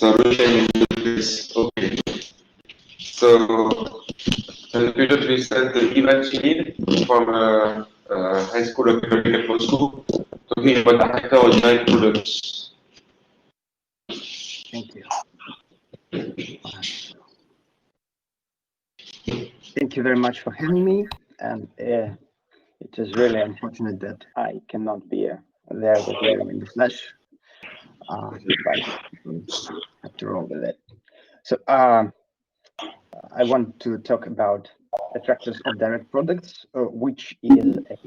solution is okay. So in the period we sent the event Shilin from high school of periodic Moscow talking about attractor or giant products. Thank you. Thank you very much for having me, and it is really unfortunate that I cannot be there with you in the flesh, but have to roll with it. So I want to talk about attractors of direct products, which is a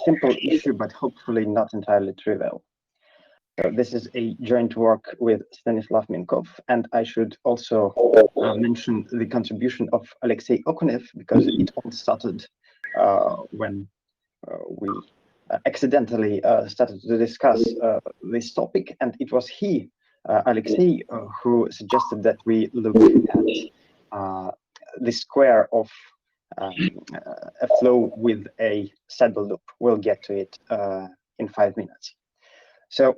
simple issue, but hopefully not entirely trivial. So this is a joint work with Stanislav Minkov, and I should also mention the contribution of Alexei Okunev, because it all started when we accidentally started to discuss this topic, and it was he, Alexei, who suggested that we look at the square of a flow with a saddle loop. We'll get to it in 5 minutes. So,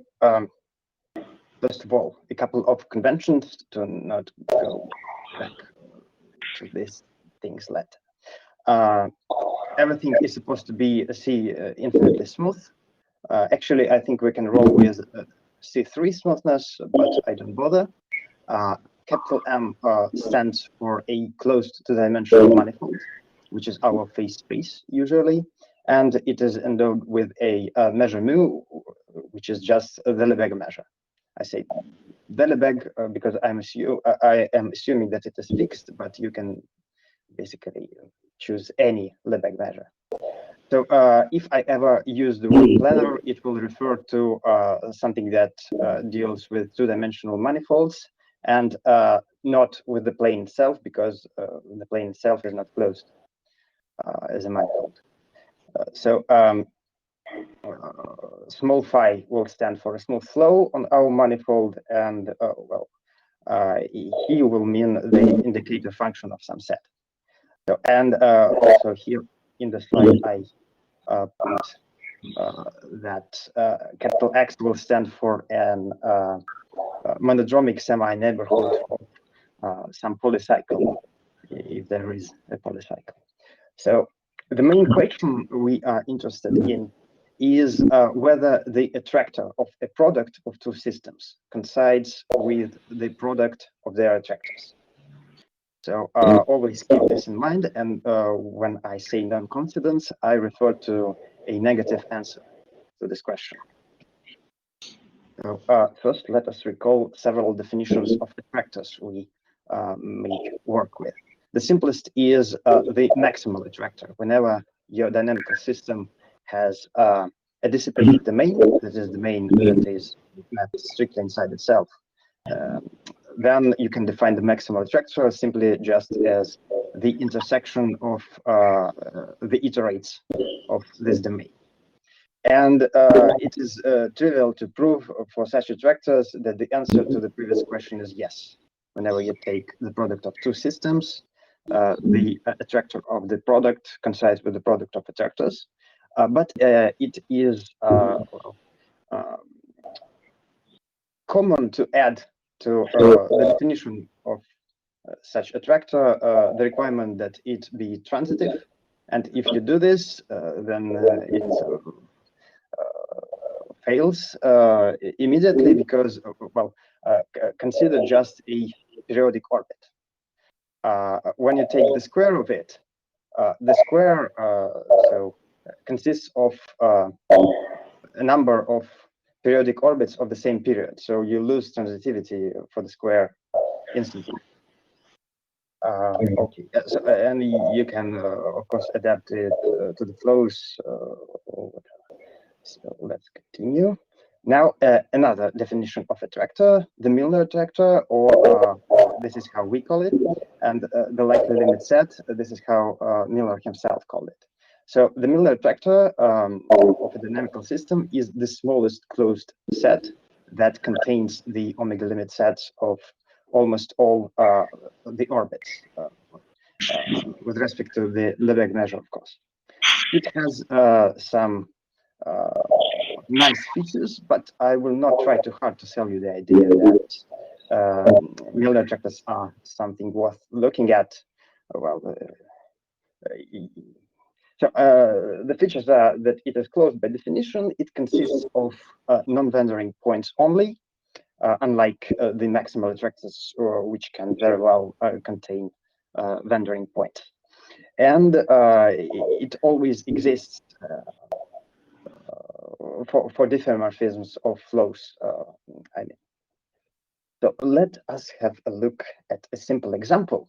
first of all, a couple of conventions to not go back to these things later. Everything is supposed to be infinitely smooth. Actually, I think we can roll with C3 smoothness, but I don't bother. Capital M stands for a closed two-dimensional manifold, which is our phase space usually, and it is endowed with a measure mu, which is just the Lebesgue measure. I say the Lebesgue because I am assuming that it is fixed, but you can basically choose any Lebesgue measure. So if I ever use the word planar, it will refer to something that deals with two-dimensional manifolds and not with the plane itself, because the plane itself is not closed as a manifold. So small phi will stand for a smooth flow on our manifold, and he will mean the indicator function of some set. So, and also here in the slide, I put that capital X will stand for an monodromic semi-neighborhood of some polycycle, if there is a polycycle. So the main question we are interested in is whether the attractor of a product of two systems coincides with the product of their attractors. So always keep this in mind, and when I say non-coincidence, I refer to a negative answer to this question. So first, let us recall several definitions of attractors we may work with. The simplest is the maximal attractor. Whenever your dynamical system has a dissipative domain, that is the domain that is mapped strictly inside itself, then you can define the maximal attractor simply just as the intersection of the iterates of this domain. And it is trivial to prove for such attractors that the answer to the previous question is yes. Whenever you take the product of two systems, the attractor of the product coincides with the product of attractors. But it is common to add to the definition of such attractor the requirement that it be transitive. And if you do this, then it fails immediately because, consider just a periodic orbit. When you take the square of it, the square consists of a number of periodic orbits of the same period. So you lose transitivity for the square instantly. Okay, so, and you can, of course, adapt it to the flows. So let's continue. Now, another definition of attractor, the Milnor attractor, or this is how we call it, and the likely limit set, this is how Milnor himself called it. So the Milnor attractor of a dynamical system is the smallest closed set that contains the omega limit sets of almost all the orbits with respect to the Lebesgue measure, of course. It has some nice features, but I will not try too hard to sell you the idea that Milnor attractors are something worth looking at. Well, the features are that it is closed by definition. It consists of non-vendoring points only, unlike the maximal attractors, which can very well contain vendoring points. And it always exists for diffeomorphisms of flows. I mean. So let us have a look at a simple example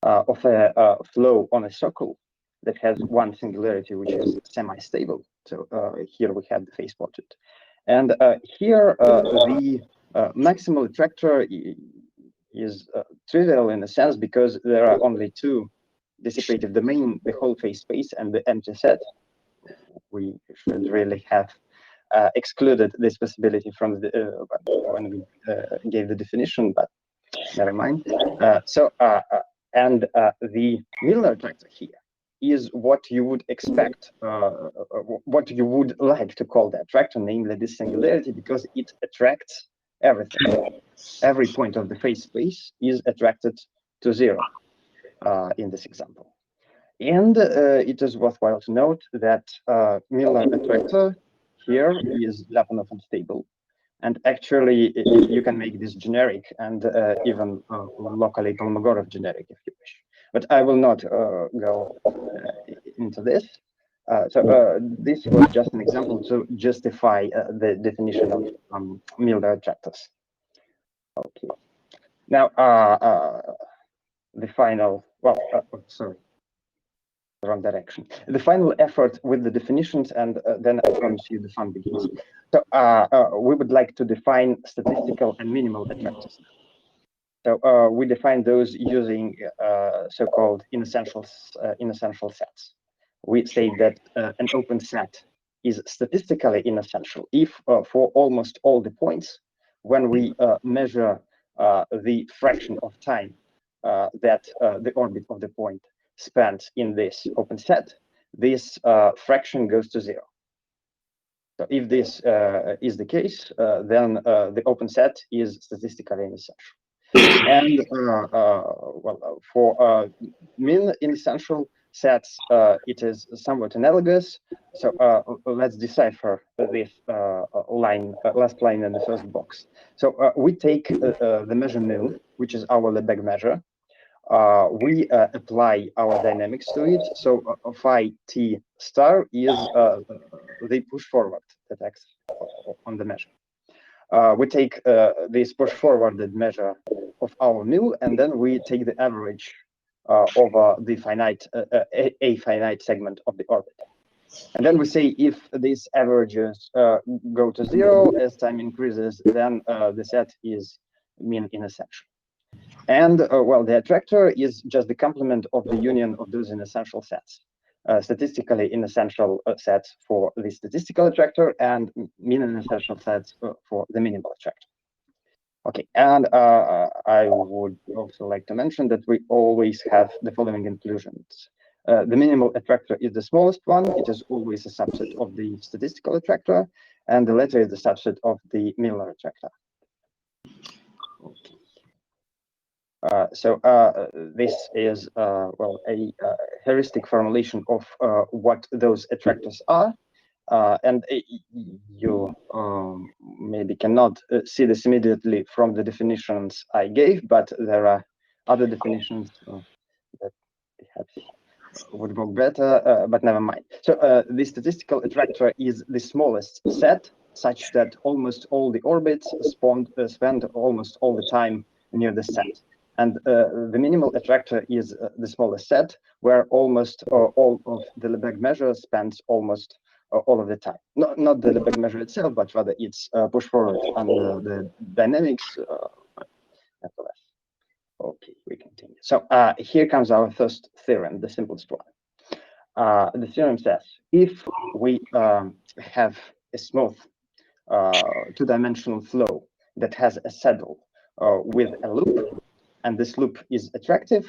of a flow on a circle that has one singularity, which is semi-stable. So here we have the phase portrait. And here the maximal attractor is trivial in a sense because there are only two dissipative domain, the whole phase space and the empty set. We should really have excluded this possibility from the when we gave the definition, but never mind. And the Milnor attractor here is what you would expect, what you would like to call the attractor, namely this singularity, because it attracts everything. Every point of the phase space is attracted to zero in this example. And it is worthwhile to note that Milnor attractor here is Lyapunov unstable. And actually, you can make this generic and even locally Kolmogorov generic if you wish. But I will not go into this. This was just an example to justify the definition of Milnor attractors. Okay. Now, the final, well, sorry. Wrong direction. The final effort with the definitions, and then I promise you the fun begins. So we would like to define statistical and minimal attractors. So we define those using so-called inessential sets. We say that an open set is statistically inessential if for almost all the points, when we measure the fraction of time that the orbit of the point spent in this open set, this fraction goes to zero. So if this is the case, then the open set is statistically inessential. And well, for min inessential sets, it is somewhat analogous. So let's decipher this last line in the first box. So we take the measure nil, which is our Lebesgue measure. We apply our dynamics to it. So phi t star is the push forward that acts on the measure. We take this push forwarded measure of our nil, and then we take the average over the finite a finite segment of the orbit. And then we say if these averages go to zero as time increases, then the set is min inessential. And well, the attractor is just the complement of the union of those inessential sets. Statistically inessential sets for the statistical attractor and min inessential sets for the minimal attractor. Okay, and I would also like to mention that we always have the following inclusions. The minimal attractor is the smallest one. It is always a subset of the statistical attractor, and the latter is the subset of the Milnor attractor. Okay. So this is well a heuristic formulation of what those attractors are, and you maybe cannot see this immediately from the definitions I gave, but there are other definitions that perhaps would work better, but never mind. So the statistical attractor is the smallest set, such that almost all the orbits spend almost all the time near the set. And the minimal attractor is the smallest set, where almost all of the Lebesgue measure spends almost all of the time. Not the Lebesgue measure itself, but rather its push forward under the dynamics. Nevertheless. Okay, we continue. So here comes our first theorem, the simplest one. The theorem says if we have a smooth two-dimensional flow that has a saddle with a loop, and this loop is attractive,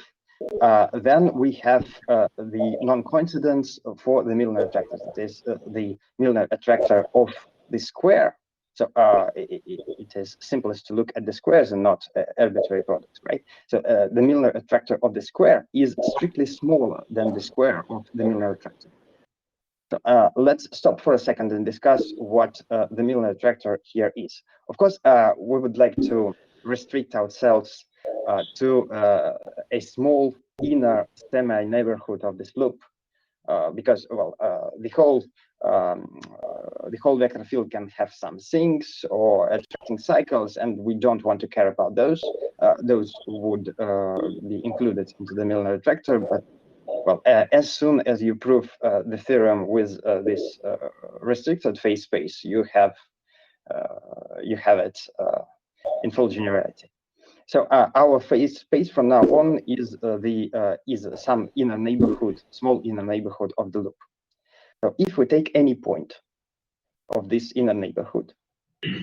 then we have the non-coincidence for the Milnor attractor. That is the Milnor attractor of the square So it is simplest to look at the squares and not arbitrary products, right? So the Milnor attractor of the square is strictly smaller than the square of the Milnor attractor. So let's stop for a second and discuss what the Milnor attractor here is. Of course, we would like to restrict ourselves to a small inner semi-neighborhood of this loop, because, well, the whole vector field can have some sinks or attracting cycles, and we don't want to care about those. Those would be included into the Milnor attractor, but well, as soon as you prove the theorem with this restricted phase space, you have it in full generality. So our phase space from now on is some inner neighborhood, small inner neighborhood of the loop. So if we take any point of this inner neighborhood,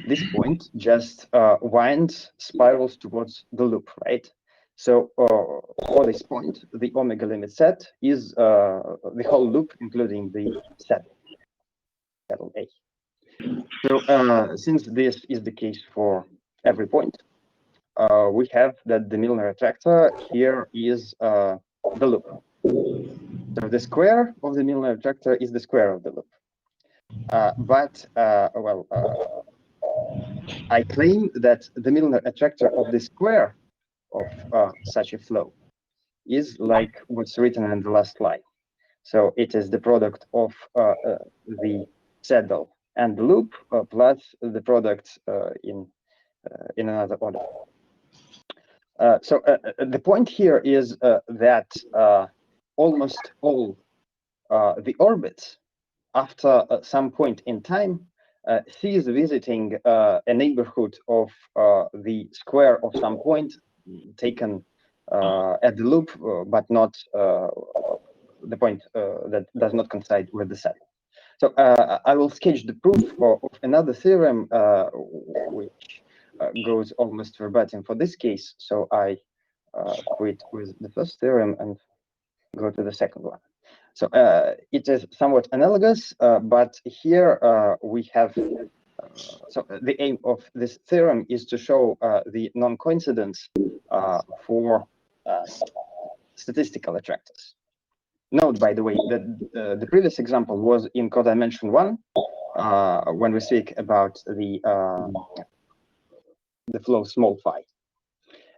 this point just winds, spirals towards the loop, right? So for this point, the omega limit set is the whole loop, including the saddle A. So since this is the case for every point, we have that the Milnor attractor here is the loop. So the square of the Milnor attractor is the square of the loop. I claim that the Milnor attractor of the square of such a flow is like what's written in the last line. So it is the product of the saddle and the loop plus the product in another order. So the point here is that almost all the orbits after some point in time cease visiting a neighborhood of the square of some point taken at the loop, but not the point that does not coincide with the saddle. So I will sketch the proof of another theorem which goes almost verbatim for this case. So I quit with the first theorem and go to the second one. So it is somewhat analogous, but here we have, so the aim of this theorem is to show the non-coincidence for statistical attractors. Note, by the way, that the previous example was in codimension 1, when we speak about the flow small phi.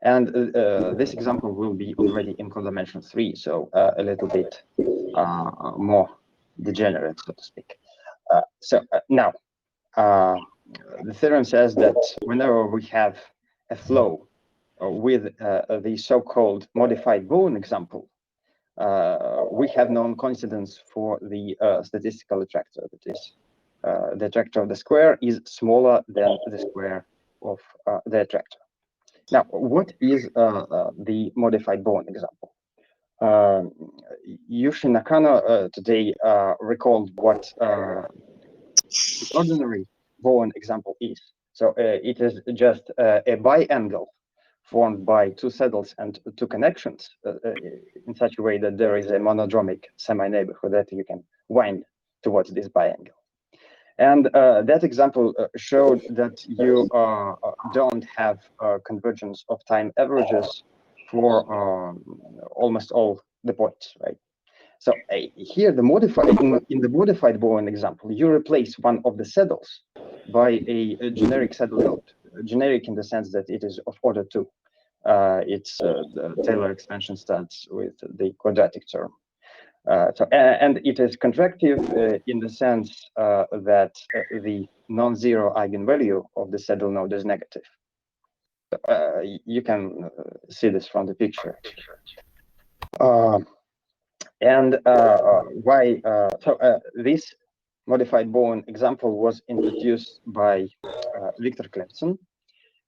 And this example will be already in codimension 3, so a little bit more degenerate, so to speak. Now, the theorem says that whenever we have a flow with the so-called modified Bowen example, we have non-coincidence for the statistical attractor. That is, the attractor of the square is smaller than the square of the attractor. Now, what is the modified Bowen example? Yushi Nakano today recalled what the ordinary Bowen example is. So it is just a biangle formed by two saddles and two connections in such a way that there is a monodromic semi-neighborhood that you can wind towards this biangle. And that example showed that you don't have convergence of time averages for almost all the points, right? So here, in the modified Bowen example, you replace one of the saddles by a generic saddle node. Generic in the sense that it is of order 2. The Taylor expansion starts with the quadratic term. And it is contractive in the sense that the non-zero eigenvalue of the saddle node is negative. You can see this from the picture. This modified Bowen example was introduced by Victor Clemson,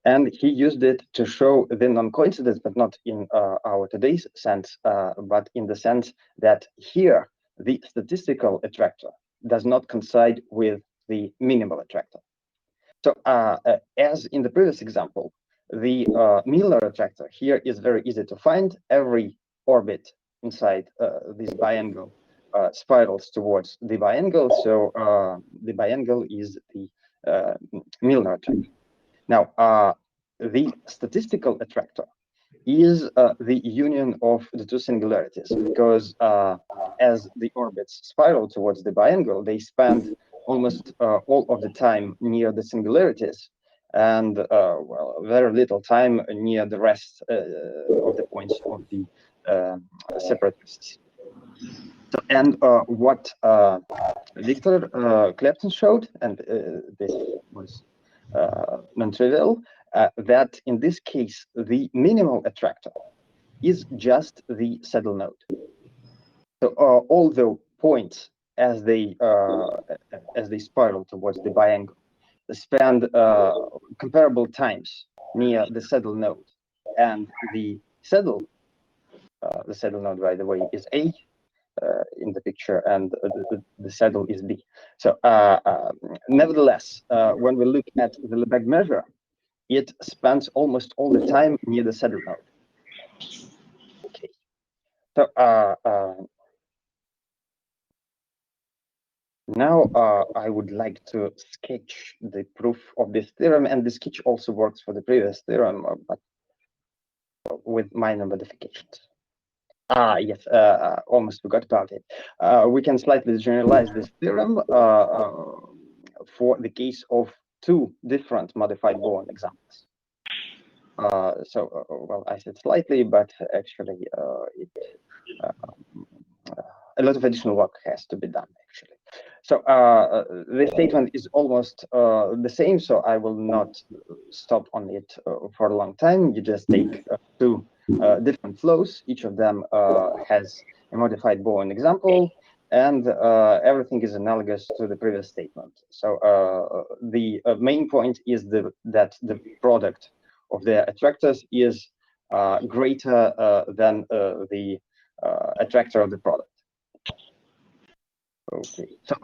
and he used it to show the non-coincidence, but not in our today's sense, but in the sense that here the statistical attractor does not coincide with the minimal attractor. So as in the previous example, the Milnor attractor here is very easy to find. Every orbit inside this biangle spirals towards the biangle. So the biangle is the Milnor type. Now, the statistical attractor is the union of the two singularities, because as the orbits spiral towards the biangle, they spend almost all of the time near the singularities, and well, very little time near the rest of the points of the separatists. So, and what Victor Clapton showed, and this was non-trivial, that in this case, the minimal attractor is just the saddle node. So although points as they spiral towards the biangle, they spend comparable times near the saddle node, and the saddle node, by the way, is A in the picture, and the saddle is B. So nevertheless, when we look at the Lebesgue measure, it spends almost all the time near the saddle node. Okay. So now I would like to sketch the proof of this theorem, and the sketch also works for the previous theorem, but with minor modifications. Yes, almost forgot about it. We can slightly generalize this theorem for the case of two different modified Bowen examples. Well, I said slightly, but actually a lot of additional work has to be done, actually. So the statement is almost the same, so I will not stop on it for a long time. You just take two different flows. Each of them has a modified Bowen example, and everything is analogous to the previous statement. So the main point is that the product of the attractors is greater than the attractor of the product. Okay, so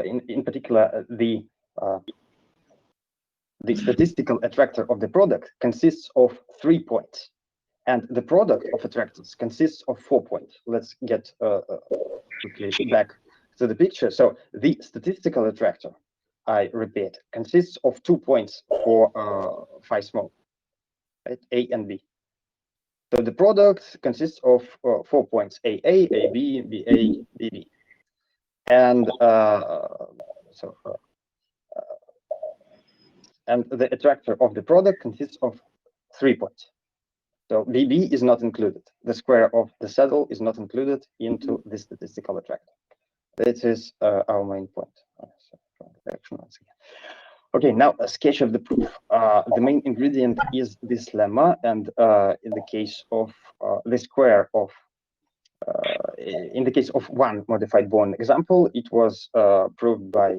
in particular, the statistical attractor of the product consists of 3 points, and the product of attractors consists of 4 points. Let's get quickly back to the picture. So the statistical attractor, I repeat, consists of 2 points for phi small, right? A and B. So the product consists of 4 points: AA, AB, BA, BB. And and the attractor of the product consists of 3 points. So BB is not included. The square of the saddle is not included into the statistical attractor. This is our main point. Okay, now a sketch of the proof. The main ingredient is this lemma, and in the case of the square of in the case of one modified Bowen example, it was proved by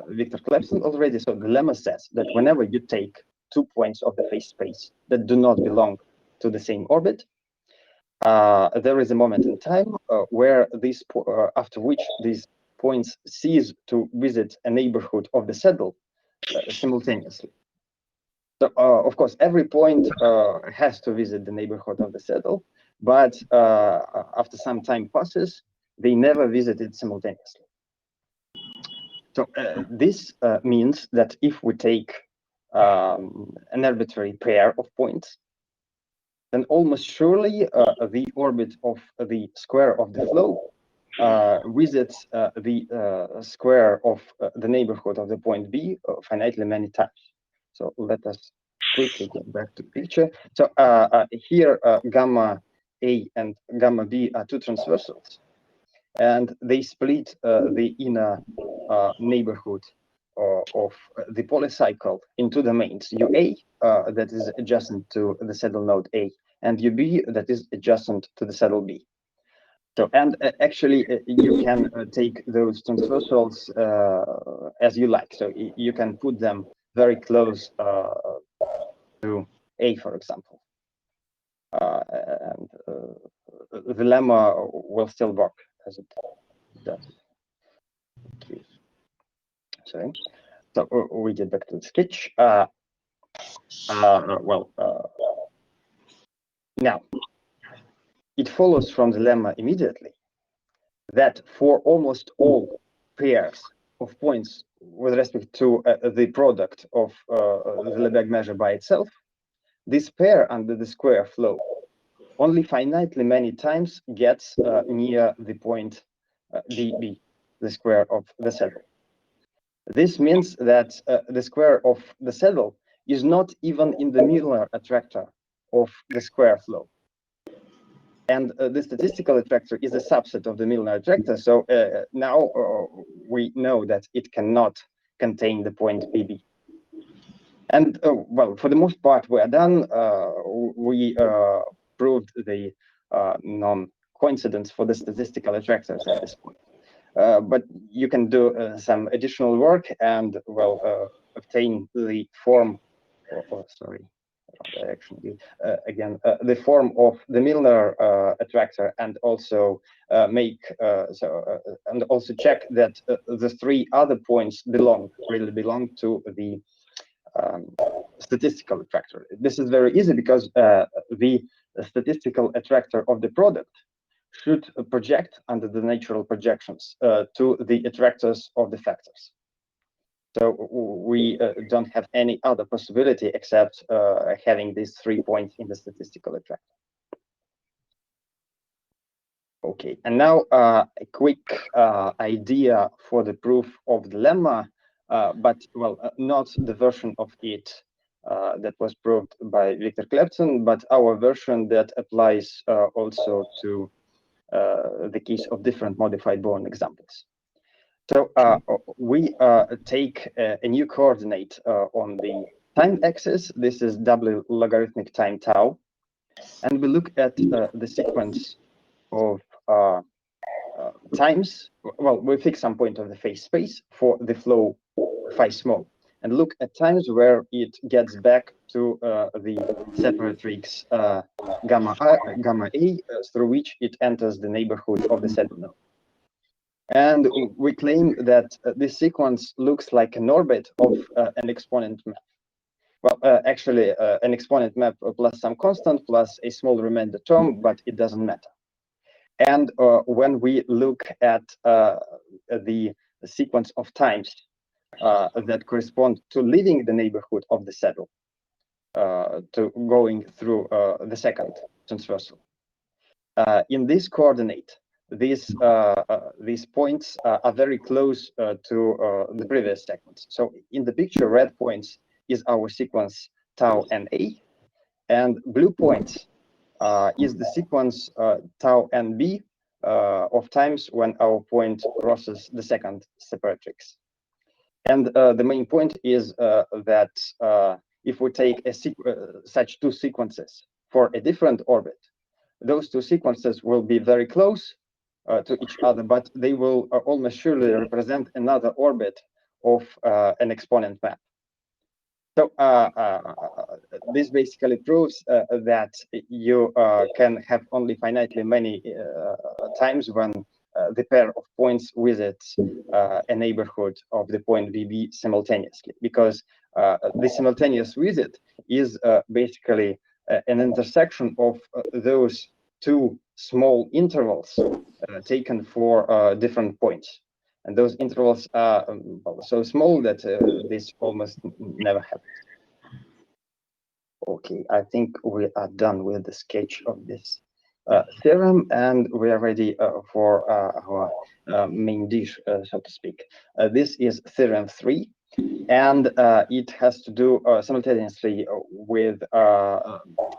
Victor Clapton already. So the lemma says that whenever you take 2 points of the phase space that do not belong to the same orbit, there is a moment in time where these after which these points cease to visit a neighborhood of the saddle simultaneously. So of course, every point has to visit the neighborhood of the saddle, but after some time passes, they never visit it simultaneously. So this means that if we take an arbitrary pair of points, then almost surely the orbit of the square of the flow visits the square of the neighborhood of the point B finitely many times. So let us quickly get back to the picture. So here gamma A and gamma B are two transversals, and they split the inner neighborhood of the polycycle into domains UA that is adjacent to the saddle node A, and UB that is adjacent to the saddle B. So, and actually you can take those transversals as you like. So you can put them very close to A, for example. And the lemma will still work as it does. Okay. Sorry. So we get back to the sketch. Now, it follows from the lemma immediately that for almost all pairs of points with respect to the product of the Lebesgue measure by itself, this pair under the square flow only finitely many times gets near the point dB, the square of the saddle. This means that the square of the saddle is not even in the Milnor attractor of the square flow. And the statistical attractor is a subset of the Milnor attractor. So now we know that it cannot contain the point BB. And well, for the most part, we are done. We proved the non-coincidence for the statistical attractors at this point. But you can do some additional work and, well, obtain the form, sorry, actually, again, the form of the Milnor attractor, and also make and also check that the three other points really belong to the statistical attractor. This is very easy because the statistical attractor of the product should project under the natural projections to the attractors of the factors. So we don't have any other possibility except having these 3 points in the statistical attractor. Okay, and now a quick idea for the proof of the lemma, but well, not the version of it that was proved by Victor Klepton, but our version that applies also to the case of different modified Born examples. So we take a new coordinate on the time axis. This is doubly logarithmic time tau, and we look at the sequence of times. Well, we fix some point of the phase space for the flow phi small, and look at times where it gets back to the separatrix gamma A, through which it enters the neighborhood of the saddle node. And we claim that this sequence looks like an orbit of an exponent map. Well, actually, an exponent map plus some constant plus a small remainder term, but it doesn't matter. And when we look at the sequence of times that correspond to leaving the neighborhood of the saddle, to going through the second transversal, in this coordinate, these points are very close to the previous segments. So in the picture, red points is our sequence tau NA, and blue points is the sequence tau NB of times when our point crosses the second separatrix. And the main point is that if we take such two sequences for a different orbit, those two sequences will be very close to each other, but they will almost surely represent another orbit of an exponent map. So this basically proves that you can have only finitely many times when the pair of points visits a neighborhood of the point BB simultaneously, because the simultaneous visit is basically an intersection of those two small intervals taken for different points. And those intervals are so small that this almost never happens. Okay, I think we are done with the sketch of this theorem, and we are ready for our main dish, so to speak. This is theorem 3, and it has to do simultaneously with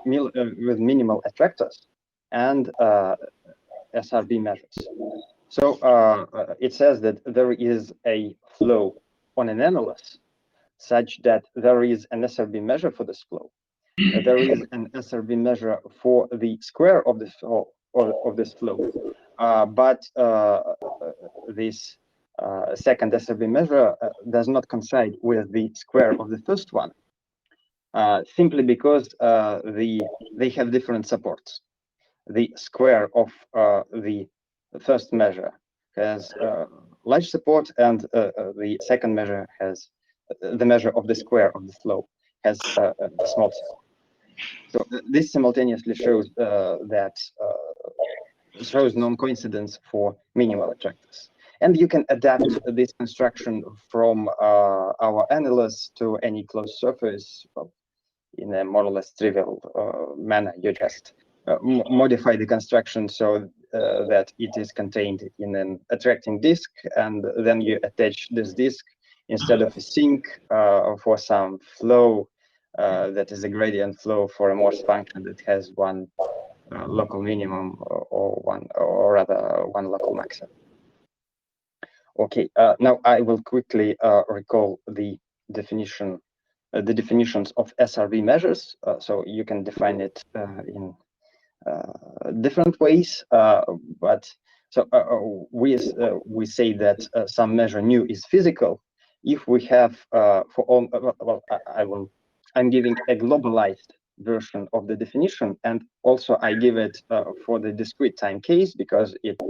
minimal attractors and SRB measures. So it says that there is a flow on an analogous such that there is an SRB measure for this flow. There is an SRB measure for the square of this flow, but this second SRB measure does not coincide with the square of the first one, simply because they have different supports. The square of the first measure has large support, and the second measure has the measure of the square of the flow has a small support. So this simultaneously shows shows non-coincidence for minimal attractors. And you can adapt this construction from our analogous to any closed surface in a more or less trivial manner. You just modify the construction so that it is contained in an attracting disk, and then you attach this disk instead of a sink for some flow that is a gradient flow for a Morse function that has one local minimum or rather one local maximum. Okay, now I will quickly recall the definitions of SRB-measures. So you can define it in different ways, but so we say that some measure nu is physical if we have for all. Well, I'm giving a globalized version of the definition, and also I give it for the discrete time case because it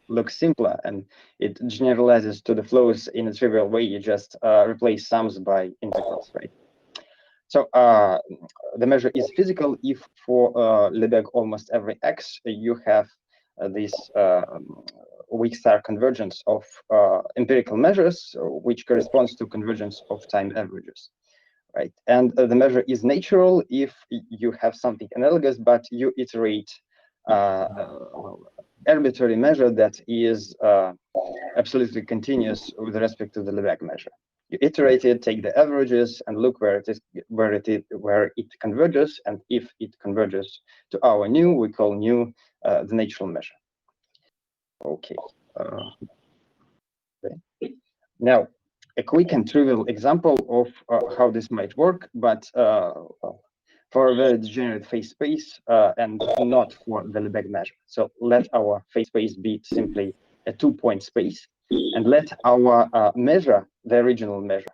looks simpler and it generalizes to the flows in a trivial way. You just replace sums by integrals, right? So the measure is physical if for Lebesgue almost every x you have this weak star convergence of empirical measures, which corresponds to convergence of time averages, right? And the measure is natural if you have something analogous, but you iterate arbitrary measure that is absolutely continuous with respect to the Lebesgue measure. You iterate it, take the averages, and look where it converges. And if it converges to our nu, we call nu the natural measure. Okay. Now, a quick and trivial example of how this might work, but for a very degenerate phase space and not for the Lebesgue measure. So let our phase space be simply a two-point space, and let our measure, the original measure,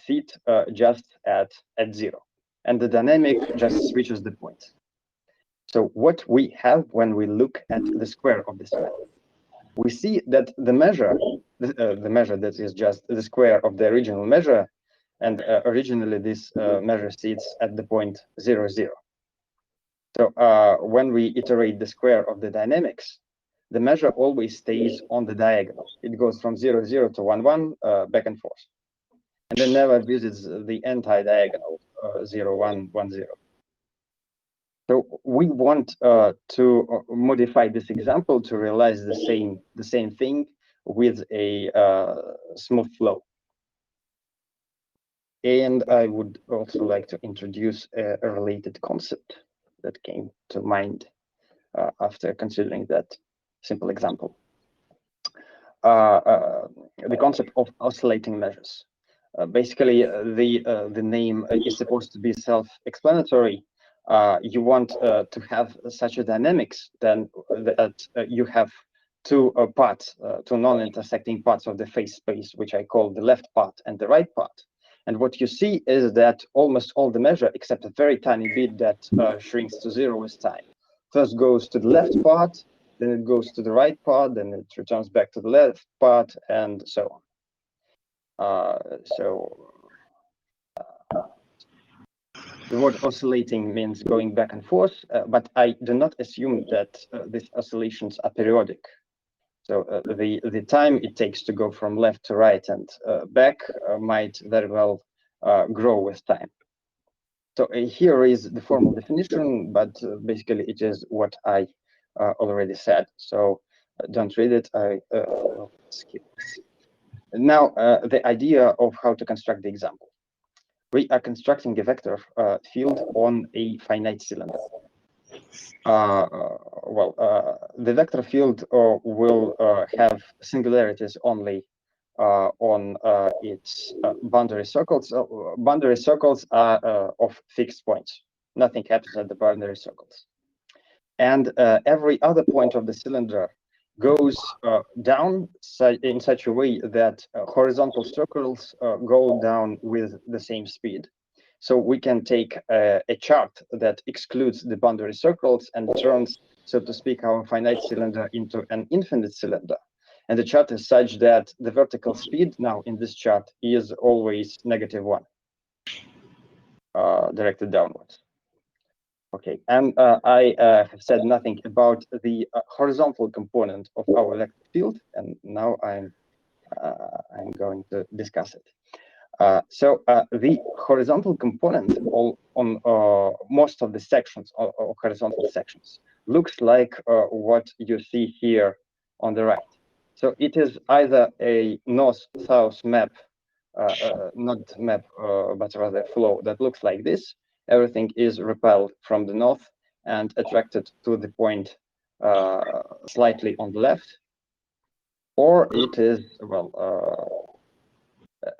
sit just at 0, and the dynamic just switches the points. So what we have when we look at the square of this measure, we see that the measure, the measure that is just the square of the original measure, and originally this measure sits at the point 0, 0. So when we iterate the square of the dynamics, the measure always stays on the diagonal. It goes from 0, 0 to 1, 1, back and forth. And then never visits the anti-diagonal 0, 1, 1, 0. So we want to modify this example to realize the same thing with a smooth flow. And I would also like to introduce a related concept that came to mind after considering that simple example. The concept of oscillating measures. Basically, the name is supposed to be self-explanatory. You want to have such a dynamics then that you have two parts, two non-intersecting parts of the phase space, which I call the left part and the right part. And what you see is that almost all the measure, except a very tiny bit that shrinks to 0 with time, first goes to the left part, then it goes to the right part, then it returns back to the left part, and so on. The word oscillating means going back and forth, but I do not assume that these oscillations are periodic. So the time it takes to go from left to right and back might very well grow with time. So here is the formal definition, but basically it is what I already said. So don't read it, I will skip this. Now, the idea of how to construct the example. We are constructing a vector field on a finite cylinder. The vector field will have singularities only on its boundary circles. Boundary circles are of fixed points. Nothing happens at the boundary circles. And every other point of the cylinder goes down in such a way that horizontal circles go down with the same speed. So we can take a chart that excludes the boundary circles and turns, so to speak, our finite cylinder into an infinite cylinder. And the chart is such that the vertical speed now in this chart is always -1, directed downwards. Okay, and I have said nothing about the horizontal component of our vector field, and now I'm going to discuss it. So the horizontal component on most of the sections or horizontal sections looks like what you see here on the right. So it is either a north-south map, not map, but rather flow that looks like this. Everything is repelled from the north and attracted to the point slightly on the left, or it is, well,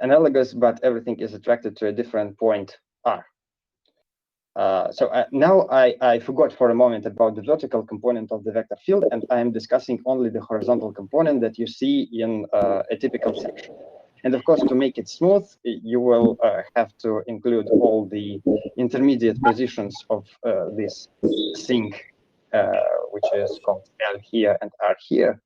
analogous, but everything is attracted to a different point R. So now I forgot for a moment about the vertical component of the vector field, and I am discussing only the horizontal component that you see in a typical section. And of course, to make it smooth, you will have to include all the intermediate positions of this thing, which is called L here and R here.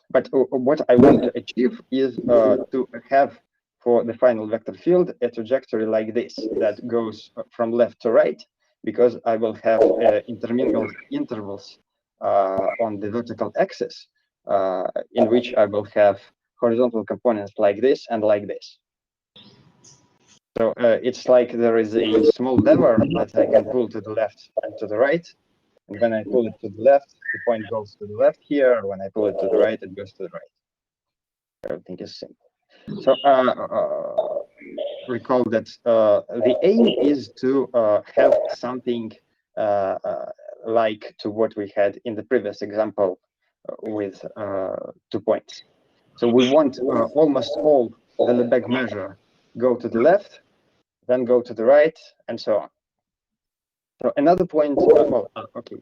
But what I want to achieve is to have for the final vector field a trajectory like this that goes from left to right, because I will have intermingled intervals on the vertical axis in which I will have horizontal components like this and like this. So it's like there is a small lever that I can pull to the left and to the right. And when I pull it to the left, the point goes to the left here. When I pull it to the right, it goes to the right. Everything is simple. So recall that the aim is to have something like to what we had in the previous example with 2 points. So we want almost all the Lebesgue measure go to the left, then go to the right, and so on. So another point, okay,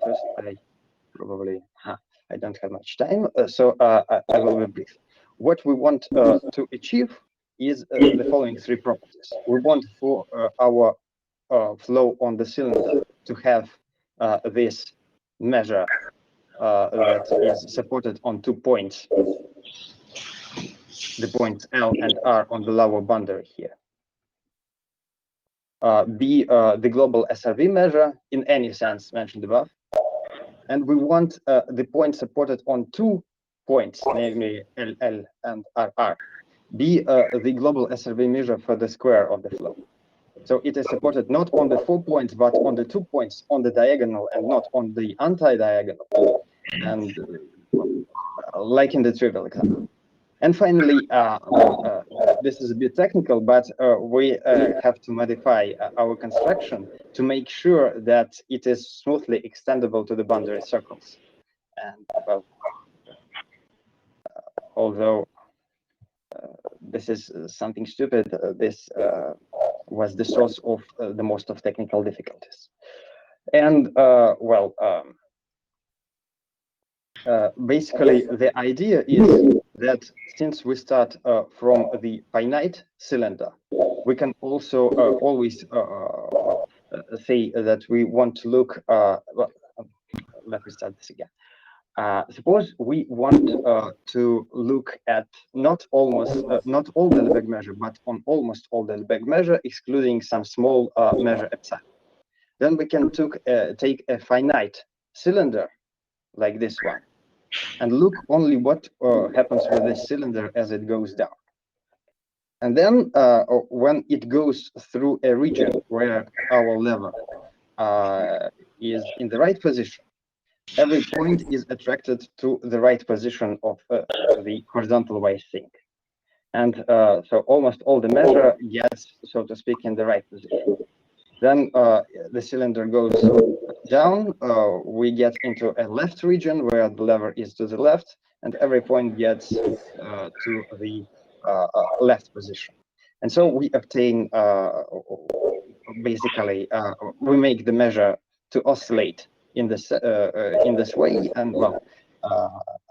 first I probably, I don't have much time, so I will be brief. What we want to achieve is the following three properties. We want for our flow on the cylinder to have this measure that is supported on 2 points, the points L and R on the lower boundary here. Be the global SRB measure in any sense mentioned above. And we want the point supported on 2 points, namely LL and RR, be the global SRB measure for the square of the flow. So it is supported not on the 4 points, but on the 2 points on the diagonal and not on the anti-diagonal, and like in the trivial example. And finally, this is a bit technical, but we have to modify our construction to make sure that it is smoothly extendable to the boundary circles. And well, although this is something stupid, this was the source of the most of technical difficulties. And well, basically, the idea is that since we start from the finite cylinder, we can also always say that we want to look, well, let me start this again. Suppose we want to look at not all the Lebesgue measure, but on almost all the Lebesgue measure, excluding some small measure epsilon. Then we can take a finite cylinder like this one, and look only what happens with this cylinder as it goes down. And then when it goes through a region where our lever is in the right position, every point is attracted to the right position of the horizontal wise thing. And so almost all the measure gets, so to speak, in the right position. Then the cylinder goes down, we get into a left region where the lever is to the left, and every point gets to the left position. And so we obtain, basically, we make the measure to oscillate in this way. And well,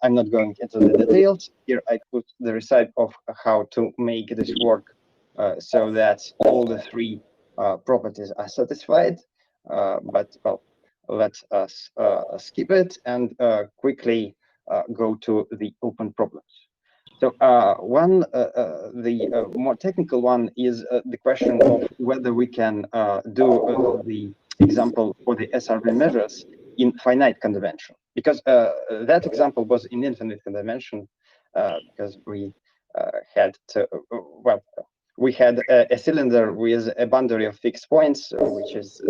I'm not going into the details. Here I put the recipe of how to make this work so that all the three properties are satisfied, but well, let us skip it and quickly go to the open problems. So the more technical one is the question of whether we can do the example for the SRB measures in finite condimension, because that example was in infinite condimension, because we had to, well, we had a cylinder with a boundary of fixed points, which is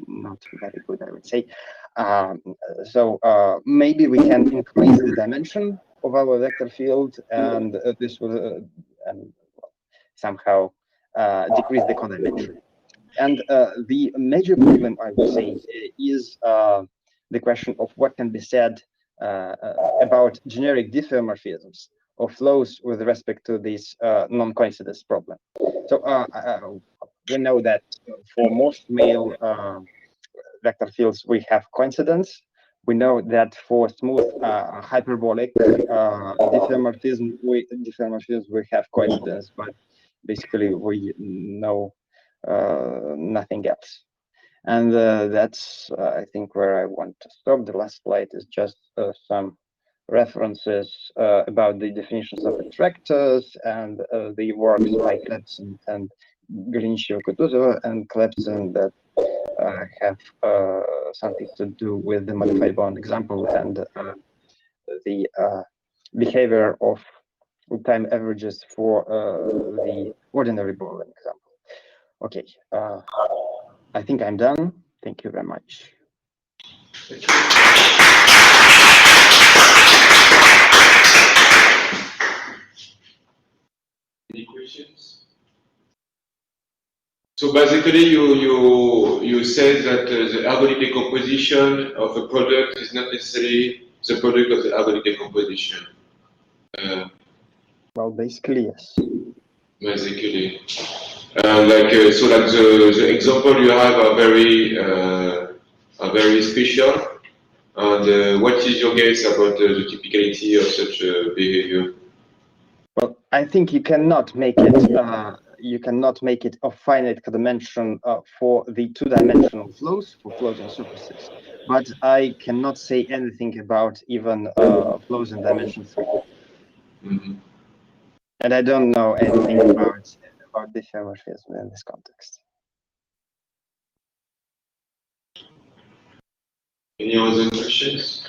not very good, I would say. So maybe we can increase the dimension of our vector field, and this will somehow decrease the codimension. And the major problem, I would say, is the question of what can be said about generic diffeomorphisms of flows with respect to this non-coincidence problem. So we know that for most male vector fields, we have coincidence. We know that for smooth hyperbolic diffeomorphisms, we have coincidence, but basically we know nothing else. And that's, I think, where I want to stop. The last slide is just some references about the definitions of attractors and the works by Klepsen and Glinchev-Kutuzova and Klepsen that have something to do with the modified bond example and the behavior of time averages for the ordinary bond example. Okay, I think I'm done. Thank you very much. Any questions? So basically, you said that the ergodic decomposition of a product is not necessarily the product of the ergodic decomposition. Well, basically, yes. Basically, so like the example you have are very special. And what is your guess about the typicality of such behavior? Well, I think you cannot make it. You cannot make it of finite dimension for the two-dimensional flows, for flows on surfaces. But I cannot say anything about even flows in dimension 3. Mm-hmm. And I don't know anything about diffeomorphism in this context. Any other questions?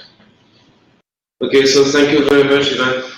Okay, so thank you very much, Ivan.